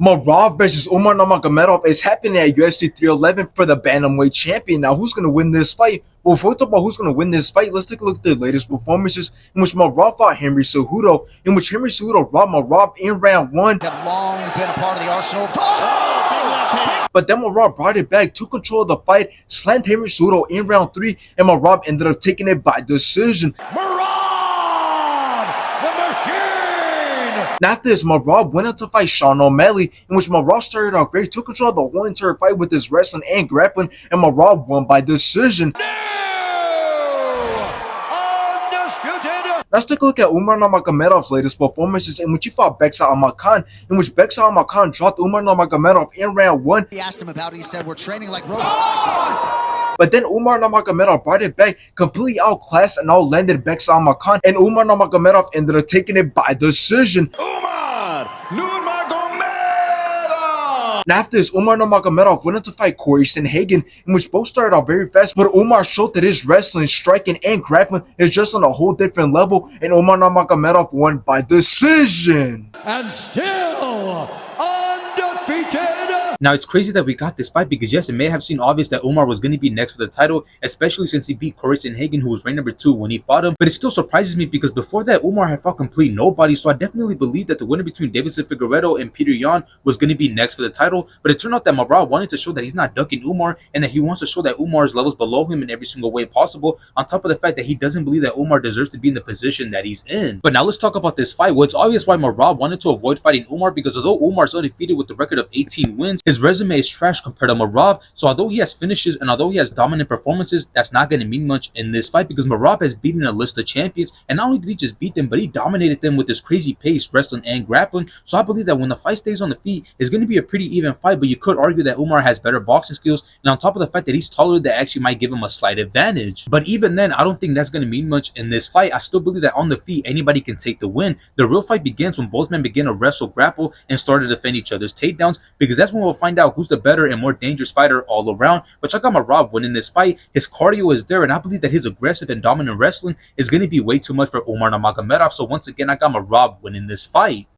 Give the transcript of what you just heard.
Merab versus Umar Nurmagomedov is happening at UFC 311 for the bantamweight champion. Now, who's going to win this fight? Well, before we talk about who's going to win this fight, let's take a look at the latest performances in which Merab fought Henry Cejudo, in which Henry Cejudo robbed Merab in round one. Have long been a part of the arsenal. But then Merab brought it back, took control of the fight, slammed Henry Cejudo in round three, and Merab ended up taking it by decision. And after this, Merab went on to fight Sean O'Malley, in which Merab started out great, took control of the whole entire fight with his wrestling and grappling, and Merab won by decision. Let's take a look at Umar Nurmagomedov's latest performances, in which he fought Beksa Almakhan, in which Beksa Almakhan dropped Umar Nurmagomedov in round one. He asked him about it. He said, "We're training like robots." But then Umar Nurmagomedov brought it back, completely outclassed and outlanded Beksa Almakhan, and Umar Nurmagomedov ended up taking it by decision. Umar Nurmagomedov! And after this, Umar Nurmagomedov went on to fight Corey Sanhagen, in which both started out very fast, but Umar showed that his wrestling, striking, and grappling is just on a whole different level, and Umar Nurmagomedov won by decision. And still undefeated. Now, it's crazy that we got this fight because, yes, it may have seemed obvious that Umar was going to be next for the title, especially since he beat Corey Sanhagen, who was ranked number 2 when he fought him. But it still surprises me because before that, Umar had fought complete nobody, so I definitely believed that the winner between Davidson Figueiredo and Peter Yan was going to be next for the title. But it turned out that Merab wanted to show that he's not ducking Umar and that he wants to show that Umar's levels below him in every single way possible, on top of the fact that he doesn't believe that Umar deserves to be in the position that he's in. But now let's talk about this fight. Well, it's obvious why Merab wanted to avoid fighting Umar, because although Umar's undefeated with a record of 18 wins, his resume is trash compared to Merab. So although he has finishes and although he has dominant performances, that's not going to mean much in this fight because Merab has beaten a list of champions, and not only did he just beat them, but he dominated them with his crazy pace, wrestling, and grappling. So I believe that when the fight stays on the feet, it's going to be a pretty even fight, but you could argue that Umar has better boxing skills, and on top of the fact that he's taller, that actually might give him a slight advantage. But even then, I don't think that's going to mean much in this fight. I still believe that on the feet, anybody can take the win. The real fight begins when both men begin to wrestle, grapple, and start to defend each other's takedowns, because that's when we'll find out who's the better and more dangerous fighter all around. But check out Merab winning this fight. His cardio is there, and I believe that his aggressive and dominant wrestling is going to be way too much for Umar Nurmagomedov. So once again, I got Merab winning this fight.